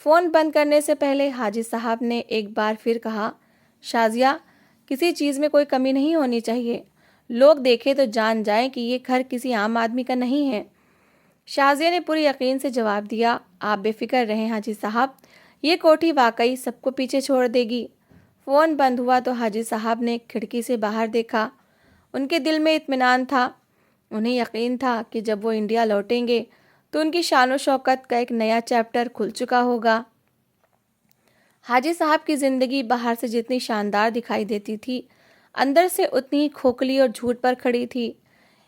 Phone بند کرنے سے پہلے حاجی صاحب نے ایک بار پھر کہا، شازیہ، کسی چیز میں کوئی کمی نہیں ہونی چاہیے، لوگ دیکھیں تو جان جائیں کہ یہ گھر کسی عام آدمی کا نہیں ہے۔ شازیہ نے پوری یقین سے جواب دیا، آپ بے فکر رہیں حاجی صاحب، یہ کوٹھی واقعی سب کو پیچھے چھوڑ دے گی۔ فون بند ہوا تو حاجی صاحب نے کھڑکی سے باہر دیکھا۔ ان کے دل میں اطمینان تھا، انہیں یقین تھا کہ جب وہ انڈیا لوٹیں گے تو ان کی شان و شوکت کا ایک نیا چیپٹر کھل چکا ہوگا۔ حاجی صاحب کی زندگی باہر سے جتنی شاندار دکھائی دیتی تھی، اندر سے اتنی ہی کھوکھلی اور جھوٹ پر کھڑی تھی۔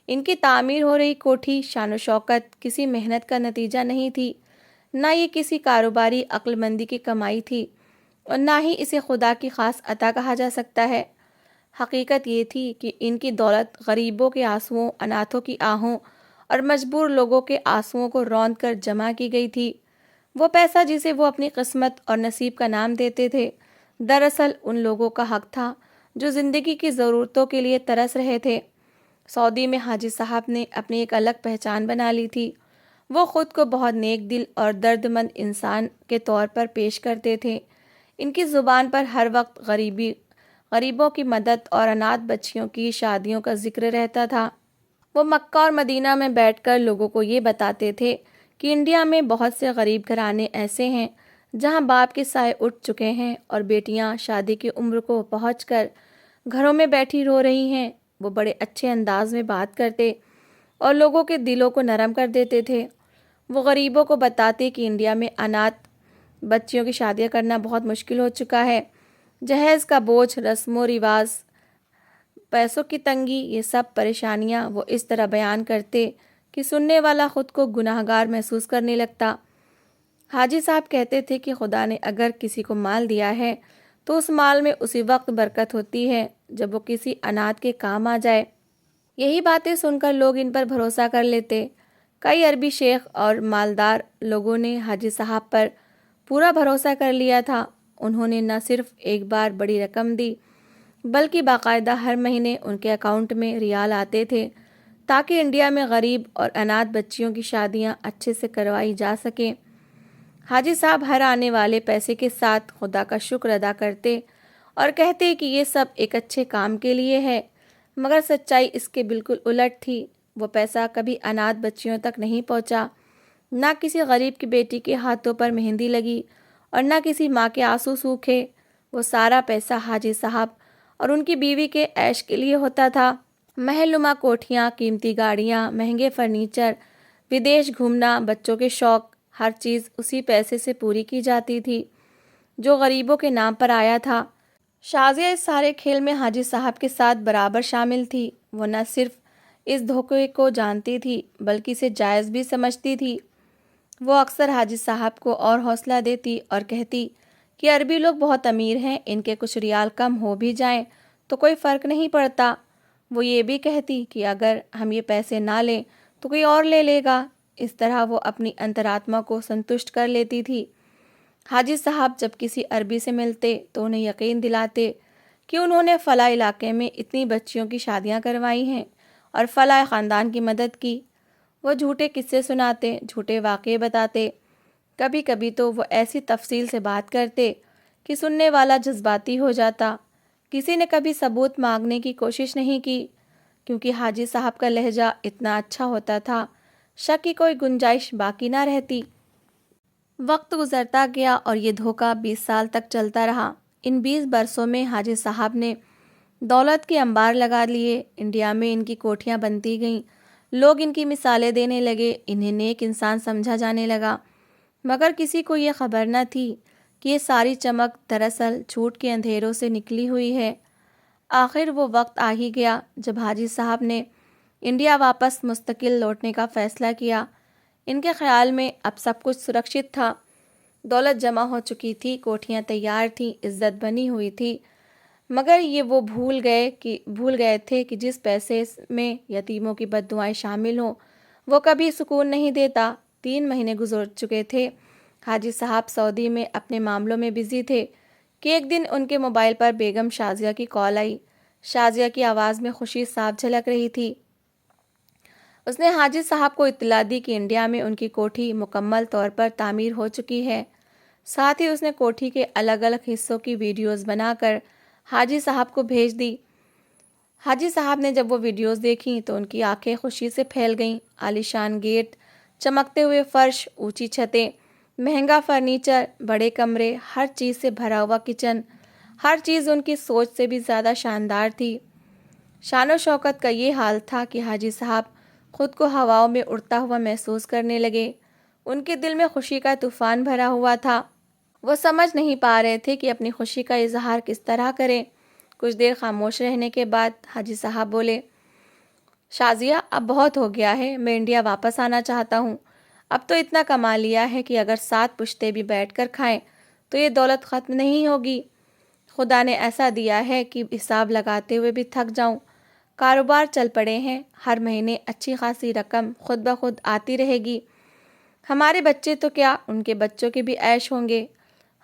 ان کی تعمیر ہو رہی کوٹھی شان و شوکت کسی محنت کا نتیجہ نہیں تھی، نہ یہ کسی کاروباری عقل مندی کی کمائی تھی، اور نہ ہی اسے خدا کی خاص عطا کہا جا سکتا ہے۔ حقیقت یہ تھی کہ ان کی دولت غریبوں کے آنسوؤں، اناتھوں کی آہوں اور مجبور لوگوں کے آنسوؤں کو روند کر جمع کی گئی تھی۔ وہ پیسہ جسے وہ اپنی قسمت اور نصیب کا نام دیتے تھے، دراصل ان لوگوں کا حق تھا جو زندگی کی ضرورتوں کے لیے ترس رہے تھے۔ سعودی میں حاجی صاحب نے اپنی ایک الگ پہچان بنا لی تھی۔ وہ خود کو بہت نیک دل اور درد مند انسان کے طور پر پیش کرتے تھے۔ ان کی زبان پر ہر وقت غریبوں کی مدد اور اناتھ بچیوں کی شادیوں کا ذکر رہتا تھا۔ وہ مکہ اور مدینہ میں بیٹھ کر لوگوں کو یہ بتاتے تھے کہ انڈیا میں بہت سے غریب گھرانے ایسے ہیں جہاں باپ کے سائے اٹھ چکے ہیں اور بیٹیاں شادی کی عمر کو پہنچ کر گھروں میں بیٹھی رو رہی ہیں۔ وہ بڑے اچھے انداز میں بات کرتے اور لوگوں کے دلوں کو نرم کر دیتے تھے۔ وہ غریبوں کو بتاتے کہ انڈیا میں اناتھ بچیوں کی شادیاں کرنا بہت مشکل ہو چکا ہے۔ جہیز کا بوجھ، رسم و رواج، پیسوں کی تنگی، یہ سب پریشانیاں وہ اس طرح بیان کرتے کہ سننے والا خود کو گناہ گار محسوس کرنے لگتا۔ حاجی صاحب کہتے تھے کہ خدا نے اگر کسی کو مال دیا ہے تو اس مال میں اسی وقت برکت ہوتی ہے جب وہ کسی اناتھ کے کام آ جائے۔ یہی باتیں سن کر لوگ ان پر بھروسہ کر لیتے۔ کئی عربی شیخ اور مالدار لوگوں نے حاجی صاحب پر پورا بھروسہ کر لیا تھا۔ انہوں نے نہ صرف ایک بار بڑی رقم دی بلکہ باقاعدہ ہر مہینے ان کے اکاؤنٹ میں ریال آتے تھے تاکہ انڈیا میں غریب اور اناتھ بچیوں کی شادیاں اچھے سے کروائی جا سکیں۔ حاجی صاحب ہر آنے والے پیسے کے ساتھ خدا کا شکر ادا کرتے اور کہتے کہ یہ سب ایک اچھے کام کے لیے ہے، مگر سچائی اس کے بالکل الٹ تھی۔ وہ پیسہ کبھی اناتھ بچیوں تک نہیں پہنچا، نہ کسی غریب کی بیٹی کے ہاتھوں پر مہندی لگی اور نہ کسی ماں کے آنسو سوکھے۔ وہ سارا پیسہ حاجی صاحب اور ان کی بیوی کے عیش کے لیے ہوتا تھا۔ محل نما کوٹھیاں، قیمتی گاڑیاں، مہنگے فرنیچر، ودیش گھومنا، بچوں کے شوق، ہر چیز اسی پیسے سے پوری کی جاتی تھی جو غریبوں کے نام پر آیا تھا۔ شازیہ اس سارے کھیل میں حاجی صاحب کے ساتھ برابر شامل تھی۔ وہ نہ صرف اس دھوکے کو جانتی تھی بلکہ اسے جائز بھی سمجھتی تھی۔ وہ اکثر حاجی صاحب کو اور حوصلہ دیتی اور کہتی کہ عربی لوگ بہت امیر ہیں، ان کے کچھ ریال کم ہو بھی جائیں تو کوئی فرق نہیں پڑتا۔ وہ یہ بھی کہتی کہ اگر ہم یہ پیسے نہ لیں تو کوئی اور لے لے گا۔ اس طرح وہ اپنی انترآتما کو سنتشٹ کر لیتی تھی۔ حاجی صاحب جب کسی عربی سے ملتے تو انہیں یقین دلاتے کہ انہوں نے فلاں علاقے میں اتنی بچیوں کی شادیاں کروائی ہیں اور فلاں خاندان کی مدد کی۔ وہ جھوٹے قصے سناتے، جھوٹے واقعے بتاتے، کبھی کبھی تو وہ ایسی تفصیل سے بات کرتے کہ سننے والا جذباتی ہو جاتا۔ کسی نے کبھی ثبوت مانگنے کی کوشش نہیں کی کیونکہ حاجی صاحب کا لہجہ اتنا اچھا ہوتا تھا، شک کی کوئی گنجائش باقی نہ رہتی۔ وقت گزرتا گیا اور یہ دھوکہ 20 سال تک چلتا رہا۔ ان 20 برسوں میں حاجی صاحب نے دولت کے انبار لگا لیے۔ انڈیا میں ان کی کوٹھیاں بنتی گئیں، لوگ ان کی مثالیں دینے لگے، انہیں نیک انسان سمجھا جانے لگا، مگر کسی کو یہ خبر نہ تھی کہ یہ ساری چمک دراصل جھوٹ کے اندھیروں سے نکلی ہوئی ہے۔ آخر وہ وقت آ ہی گیا جب حاجی صاحب نے انڈیا واپس مستقل لوٹنے کا فیصلہ کیا۔ ان کے خیال میں اب سب کچھ سرکشت تھا، دولت جمع ہو چکی تھی، کوٹھیاں تیار تھیں، عزت بنی ہوئی تھی، مگر یہ وہ بھول گئے تھے کہ جس پیسے میں یتیموں کی بد دعائیں شامل ہوں وہ کبھی سکون نہیں دیتا۔ 3 مہینے گزر چکے تھے۔ حاجی صاحب سعودی میں اپنے معاملوں میں بزی تھے کہ ایک دن ان کے موبائل پر بیگم شازیہ کی کال آئی۔ شازیہ کی آواز میں خوشی صاف جھلک رہی تھی۔ اس نے حاجی صاحب کو اطلاع دی کہ انڈیا میں ان کی کوٹھی مکمل طور پر تعمیر ہو چکی ہے۔ ساتھ ہی اس نے کوٹھی کے الگ الگ حصوں کی ویڈیوز بنا کر حاجی صاحب کو بھیج دی۔ حاجی صاحب نے جب وہ ویڈیوز دیکھیں تو ان کی آنکھیں خوشی سے پھیل گئیں۔ عالیشان گیٹ، چمکتے ہوئے فرش، اونچی چھتیں، مہنگا فرنیچر، بڑے کمرے، ہر چیز سے بھرا ہوا کچن، ہر چیز ان کی سوچ سے بھی زیادہ شاندار تھی۔ شان و شوکت کا یہ حال تھا کہ حاجی صاحب خود کو ہواؤں میں اڑتا ہوا محسوس کرنے لگے۔ ان کے دل میں خوشی کا طوفان بھرا ہوا تھا۔ وہ سمجھ نہیں پا رہے تھے کہ اپنی خوشی کا اظہار کس طرح کریں۔ کچھ دیر خاموش رہنے کے بعد حاجی صاحب بولے، شازیہ اب بہت ہو گیا ہے، میں انڈیا واپس آنا چاہتا ہوں۔ اب تو اتنا کما لیا ہے کہ اگر 7 پشتے بھی بیٹھ کر کھائیں تو یہ دولت ختم نہیں ہوگی۔ خدا نے ایسا دیا ہے کہ حساب لگاتے ہوئے بھی تھک جاؤں۔ کاروبار چل پڑے ہیں، ہر مہینے اچھی خاصی رقم خود بخود آتی رہے گی۔ ہمارے بچے تو کیا، ان کے بچوں کے بھی عیش ہوں گے۔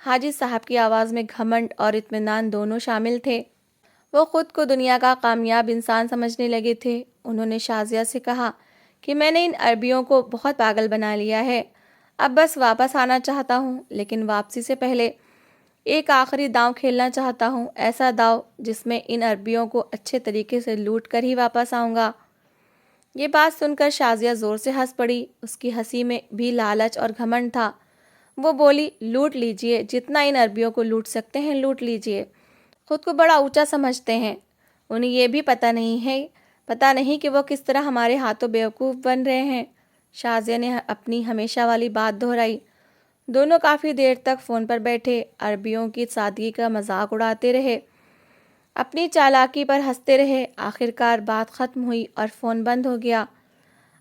حاجی صاحب کی آواز میں گھمنڈ اور اطمینان دونوں شامل تھے۔ وہ خود کو دنیا کا کامیاب انسان سمجھنے لگے تھے۔ انہوں نے شازیہ سے کہا کہ میں نے ان عربیوں کو بہت پاگل بنا لیا ہے، اب بس واپس آنا چاہتا ہوں، لیکن واپسی سے پہلے ایک آخری داؤ کھیلنا چاہتا ہوں، ایسا داؤ جس میں ان عربیوں کو اچھے طریقے سے لوٹ کر ہی واپس آؤں گا۔ یہ بات سن کر شازیہ زور سے ہنس پڑی۔ اس کی ہنسی میں بھی لالچ اور گھمنڈ تھا۔ وہ بولی، لوٹ لیجئے، جتنا ان عربیوں کو لوٹ سکتے ہیں لوٹ لیجئے۔ خود کو بڑا اونچا سمجھتے ہیں، انہیں یہ بھی پتہ نہیں کہ وہ کس طرح ہمارے ہاتھوں بیوقوف بن رہے ہیں۔ شازیہ نے اپنی ہمیشہ والی بات دہرائی۔ دونوں کافی دیر تک فون پر بیٹھے عربیوں کی سادگی کا مذاق اڑاتے رہے، اپنی چالاکی پر ہنستے رہے۔ آخرکار بات ختم ہوئی اور فون بند ہو گیا۔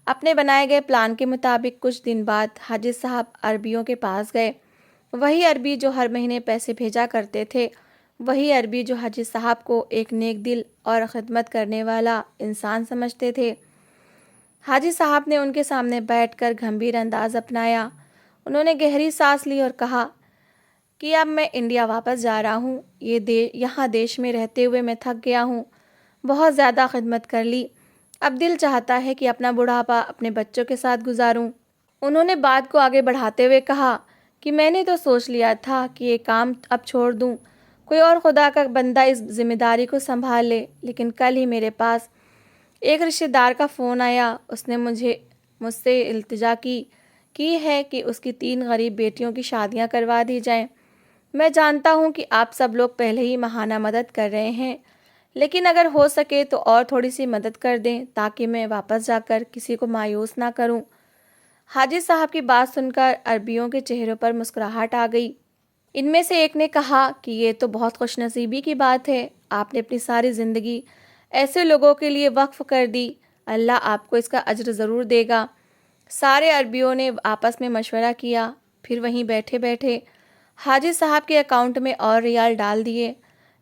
اپنے بنائے گئے پلان کے مطابق کچھ دن بعد حاجی صاحب عربیوں کے پاس گئے۔ وہی عربی جو ہر مہینے پیسے بھیجا کرتے تھے، وہی عربی جو حاجی صاحب کو ایک نیک دل اور خدمت کرنے والا انسان سمجھتے تھے۔ حاجی صاحب نے ان کے سامنے بیٹھ کر گمبھیر انداز اپنایا۔ انہوں نے گہری سانس لی اور کہا کہ اب میں انڈیا واپس جا رہا ہوں۔ یہاں دیش میں رہتے ہوئے میں تھک گیا ہوں، بہت زیادہ خدمت کر لی، اب دل چاہتا ہے کہ اپنا بڑھاپا اپنے بچوں کے ساتھ گزاروں۔ انہوں نے بات کو آگے بڑھاتے ہوئے کہا کہ میں نے تو سوچ لیا تھا کہ یہ کام اب چھوڑ دوں، کوئی اور خدا کا بندہ اس ذمہ داری کو سنبھال لے، لیکن کل ہی میرے پاس ایک رشتہ دار کا فون آیا۔ اس نے مجھ سے التجا کی ہے کہ اس کی 3 غریب بیٹیوں کی شادیاں کروا دی جائیں۔ میں جانتا ہوں کہ آپ سب لوگ پہلے ہی ماہانہ مدد کر رہے ہیں، لیکن اگر ہو سکے تو اور تھوڑی سی مدد کر دیں تاکہ میں واپس جا کر کسی کو مایوس نہ کروں۔ حاجی صاحب کی بات سن کر عربیوں کے چہروں پر مسکراہٹ آ گئی۔ ان میں سے ایک نے کہا کہ یہ تو بہت خوش نصیبی کی بات ہے، آپ نے اپنی ساری زندگی ایسے لوگوں کے لیے وقف کر دی، اللہ آپ کو اس کا اجر ضرور دے گا۔ سارے عربیوں نے آپس میں مشورہ کیا، پھر وہیں بیٹھے بیٹھے حاجی صاحب کے اکاؤنٹ میں اور ریال ڈال دیے۔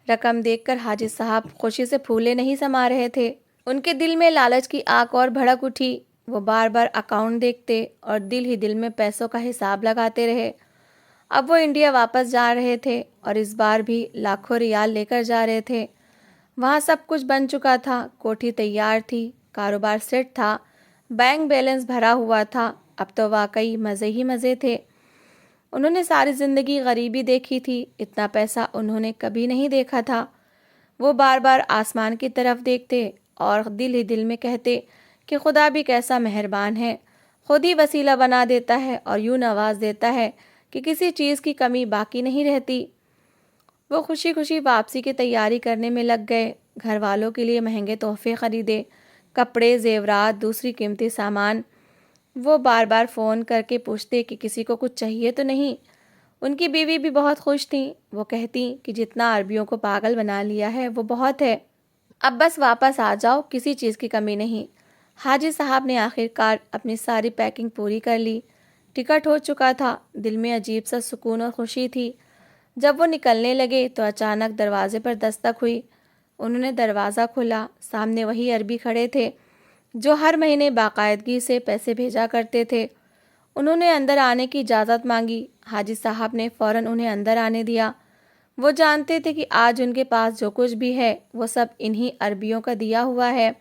رقم دیکھ کر حاجی صاحب خوشی سے پھولے نہیں سما رہے تھے۔ ان کے دل میں لالچ کی آگ اور بھڑک اٹھی۔ وہ بار بار اکاؤنٹ دیکھتے اور دل ہی دل میں پیسوں کا حساب لگاتے رہے۔ اب وہ انڈیا واپس جا رہے تھے اور اس بار بھی لاکھوں ریال لے کر جا رہے تھے۔ وہاں سب کچھ بن چکا تھا، کوٹھی تیار تھی، کاروبار سیٹ تھا، بینک بیلنس بھرا ہوا تھا، اب تو واقعی مزے ہی مزے تھے۔ انہوں نے ساری زندگی غریبی دیکھی تھی، اتنا پیسہ انہوں نے کبھی نہیں دیکھا تھا۔ وہ بار بار آسمان کی طرف دیکھتے اور دل ہی دل میں کہتے کہ خدا بھی کیسا مہربان ہے، خود ہی وسیلہ بنا دیتا ہے اور یوں نواز دیتا ہے کہ کسی چیز کی کمی باقی نہیں رہتی۔ وہ خوشی خوشی واپسی کی تیاری کرنے میں لگ گئے۔ گھر والوں کے لیے مہنگے تحفے خریدے، کپڑے، زیورات، دوسری قیمتی سامان۔ وہ بار بار فون کر کے پوچھتے کہ کسی کو کچھ چاہیے تو نہیں۔ ان کی بیوی بھی بہت خوش تھیں۔ وہ کہتی کہ جتنا عربیوں کو پاگل بنا لیا ہے وہ بہت ہے، اب بس واپس آ جاؤ، کسی چیز کی کمی نہیں۔ حاجی صاحب نے آخرکار اپنی ساری پیکنگ پوری کر لی۔ ٹکٹ ہو چکا تھا، دل میں عجیب سا سکون اور خوشی تھی۔ جب وہ نکلنے لگے تو اچانک دروازے پر دستک ہوئی۔ انہوں نے دروازہ کھولا، سامنے وہی عربی کھڑے تھے جو ہر مہینے باقاعدگی سے پیسے بھیجا کرتے تھے۔ انہوں نے اندر آنے کی اجازت مانگی۔ حاجی صاحب نے فوراً انہیں اندر آنے دیا۔ وہ جانتے تھے کہ آج ان کے پاس جو کچھ بھی ہے وہ سب انہی عربیوں کا دیا ہوا ہے،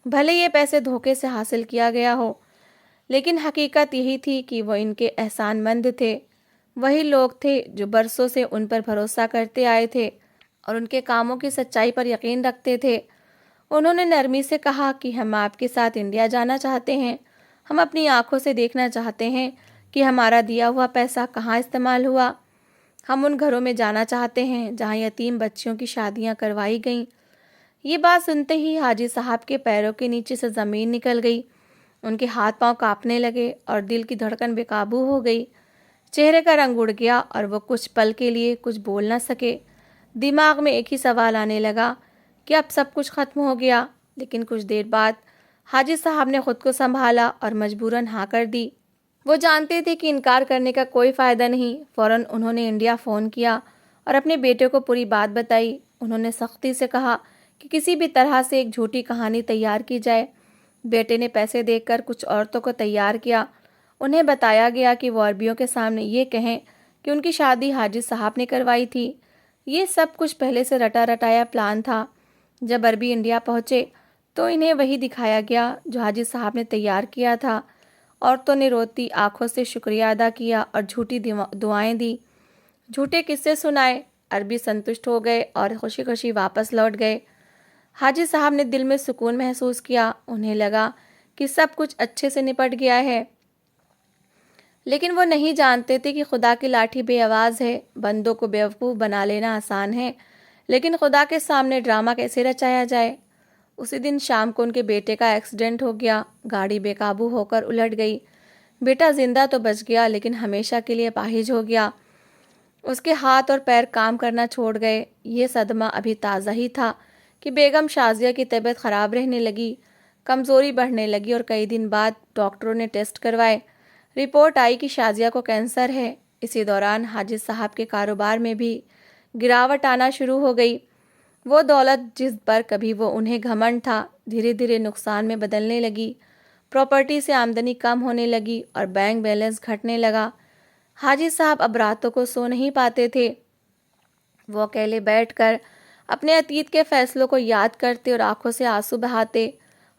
بھلے یہ پیسے دھوکے سے حاصل کیا گیا ہو، لیکن حقیقت یہی تھی کہ وہ ان کے احسان مند تھے۔ وہی لوگ تھے جو برسوں سے ان پر بھروسہ کرتے آئے تھے اور ان کے کاموں کی سچائی پر یقین رکھتے تھے۔ انہوں نے نرمی سے کہا کہ ہم آپ کے ساتھ انڈیا جانا چاہتے ہیں۔ ہم اپنی آنکھوں سے دیکھنا چاہتے ہیں کہ ہمارا دیا ہوا پیسہ کہاں استعمال ہوا۔ ہم ان گھروں میں جانا چاہتے ہیں جہاں یتیم بچیوں کی شادیاں کروائی گئیں۔ یہ بات سنتے ہی حاجی صاحب کے پیروں کے نیچے سے زمین نکل گئی۔ ان کے ہاتھ پاؤں کانپنے لگے اور دل کی دھڑکن بے قابو ہو گئی۔ چہرے کا رنگ اڑ گیا اور وہ کچھ پل کے لیے کچھ بول نہ سکے۔ دماغ میں ایک ہی سوال آنے لگا کہ اب سب کچھ ختم ہو گیا۔ لیکن کچھ دیر بعد حاجی صاحب نے خود کو سنبھالا اور مجبوراً ہاں کر دی۔ وہ جانتے تھے کہ انکار کرنے کا کوئی فائدہ نہیں۔ فوراً انہوں نے انڈیا فون کیا اور اپنے بیٹے کو پوری بات بتائی۔ انہوں نے سختی سے کہا کہ کسی بھی طرح سے ایک جھوٹی کہانی تیار کی جائے۔ بیٹے نے پیسے دے کر کچھ عورتوں کو تیار کیا۔ انہیں بتایا گیا کہ وہ عربیوں کے سامنے یہ کہیں کہ ان کی شادی حاجی صاحب نے کروائی تھی۔ یہ سب کچھ پہلے سے رٹا رٹایا پلان تھا۔ جب عربی انڈیا پہنچے تو انہیں وہی دکھایا گیا جو حاجی صاحب نے تیار کیا تھا۔ عورتوں نے روتی آنکھوں سے شکریہ ادا کیا اور جھوٹی دعائیں دی، جھوٹے قصے سنائے۔ عربی سنتشٹ ہو گئے اور خوشی خوشی واپس لوٹ گئے۔ حاجی صاحب نے دل میں سکون محسوس کیا۔ انہیں لگا کہ سب کچھ اچھے سے نپٹ گیا ہے۔ لیکن وہ نہیں جانتے تھے کہ خدا کی لاٹھی بے آواز ہے۔ بندوں کو بیوقوف بنا لینا آسان ہے، لیکن خدا کے سامنے ڈرامہ کیسے رچایا جائے؟ اسی دن شام کو ان کے بیٹے کا ایکسیڈنٹ ہو گیا۔ گاڑی بے قابو ہو کر الٹ گئی۔ بیٹا زندہ تو بچ گیا لیکن ہمیشہ کے لیے اپاہج ہو گیا۔ اس کے ہاتھ اور پیر کام کرنا چھوڑ گئے۔ یہ صدمہ ابھی تازہ ہی تھا کہ بیگم شازیہ کی طبیعت خراب رہنے لگی، کمزوری بڑھنے لگی اور کئی دن بعد ڈاکٹروں نے ٹیسٹ کروائے۔ رپورٹ آئی کہ شازیہ کو کینسر ہے۔ اسی دوران حاجی صاحب کے کاروبار میں بھی گراوٹ آنا شروع ہو گئی۔ وہ دولت جس پر کبھی وہ انہیں گھمنڈ تھا، دھیرے دھیرے نقصان میں بدلنے لگی۔ پراپرٹی سے آمدنی کم ہونے لگی اور بینک بیلنس گھٹنے لگا۔ حاجی صاحب اب راتوں کو سو نہیں پاتے تھے۔ وہ اکیلے بیٹھ کر اپنے اتیت کے فیصلوں کو یاد کرتے اور آنکھوں سے آنسو بہاتے۔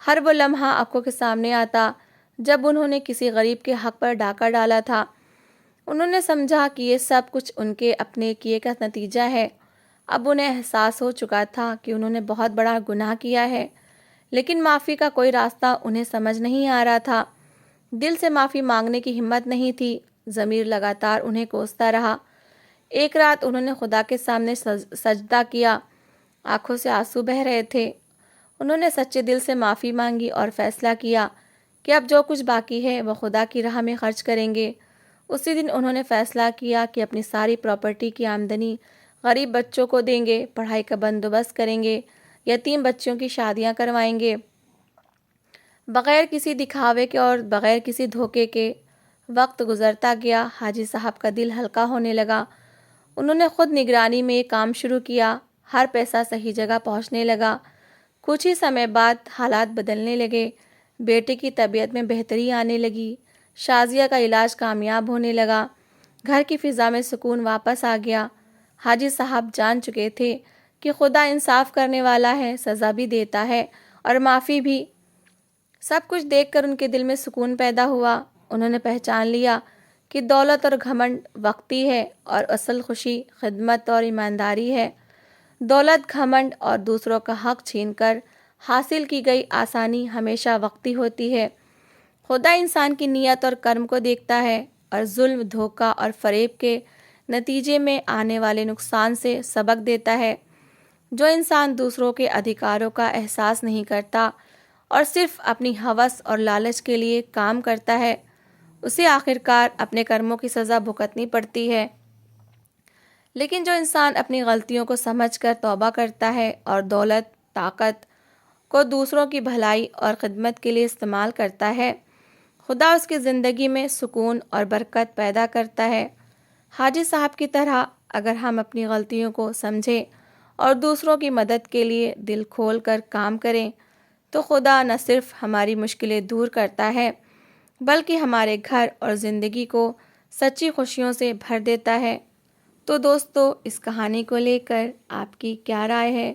ہر وہ لمحہ آنکھوں کے سامنے آتا جب انہوں نے کسی غریب کے حق پر ڈاکہ ڈالا تھا۔ انہوں نے سمجھا کہ یہ سب کچھ ان کے اپنے کیے کا نتیجہ ہے۔ اب انہیں احساس ہو چکا تھا کہ انہوں نے بہت بڑا گناہ کیا ہے، لیکن معافی کا کوئی راستہ انہیں سمجھ نہیں آ رہا تھا۔ دل سے معافی مانگنے کی ہمت نہیں تھی۔ ضمیر لگاتار انہیں کوستا رہا۔ ایک رات انہوں نے خدا کے سامنے سجدہ کیا۔ آنکھوں سے آنسو بہہ رہے تھے۔ انہوں نے سچے دل سے معافی مانگی اور فیصلہ کیا کہ اب جو کچھ باقی ہے وہ خدا کی راہ میں خرچ کریں گے۔ اسی دن انہوں نے فیصلہ کیا کہ اپنی ساری پراپرٹی کی آمدنی غریب بچوں کو دیں گے، پڑھائی کا بندوبست کریں گے، یتیم بچیوں کی شادیاں کروائیں گے، بغیر کسی دکھاوے کے اور بغیر کسی دھوکے کے۔ وقت گزرتا گیا، حاجی صاحب کا دل ہلکا ہونے لگا۔ انہوں نے خود نگرانی میں یہ کام شروع کیا۔ ہر پیسہ صحیح جگہ پہنچنے لگا۔ کچھ ہی سمے بعد حالات بدلنے لگے۔ بیٹے کی طبیعت میں بہتری آنے لگی۔ شازیہ کا علاج کامیاب ہونے لگا۔ گھر کی فضا میں سکون واپس آ گیا۔ حاجی صاحب جان چکے تھے کہ خدا انصاف کرنے والا ہے، سزا بھی دیتا ہے اور معافی بھی۔ سب کچھ دیکھ کر ان کے دل میں سکون پیدا ہوا۔ انہوں نے پہچان لیا کہ دولت اور گھمنڈ وقتی ہے اور اصل خوشی خدمت اور ایمانداری ہے۔ دولت، گھمنڈ اور دوسروں کا حق چھین کر حاصل کی گئی آسانی ہمیشہ وقتی ہوتی ہے۔ خدا انسان کی نیت اور کرم کو دیکھتا ہے اور ظلم، دھوکہ اور فریب کے نتیجے میں آنے والے نقصان سے سبق دیتا ہے۔ جو انسان دوسروں کے ادھیکاروں کا احساس نہیں کرتا اور صرف اپنی ہوس اور لالچ کے لیے کام کرتا ہے، اسے آخرکار اپنے کرموں کی سزا بھگتنی پڑتی ہے۔ لیکن جو انسان اپنی غلطیوں کو سمجھ کر توبہ کرتا ہے اور دولت، طاقت کو دوسروں کی بھلائی اور خدمت کے لیے استعمال کرتا ہے، خدا اس کی زندگی میں سکون اور برکت پیدا کرتا ہے۔ حاجی صاحب کی طرح اگر ہم اپنی غلطیوں کو سمجھیں اور دوسروں کی مدد کے لیے دل کھول کر کام کریں تو خدا نہ صرف ہماری مشکلیں دور کرتا ہے بلکہ ہمارے گھر اور زندگی کو سچی خوشیوں سے بھر دیتا ہے۔ تو دوستو، اس کہانی کو لے کر آپ کی کیا رائے ہے؟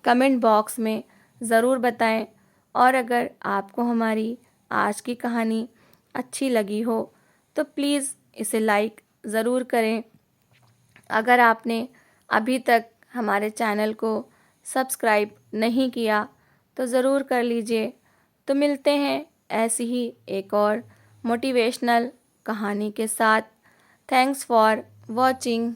کمنٹ باکس میں ضرور بتائیں، اور اگر آپ کو ہماری آج کی کہانی اچھی لگی ہو تو پلیز اسے لائک ضرور کریں۔ اگر آپ نے ابھی تک ہمارے چینل کو سبسکرائب نہیں کیا تو ضرور کر لیجئے۔ تو ملتے ہیں ایسی ہی ایک اور موٹیویشنل کہانی کے ساتھ۔ Thanks for watching.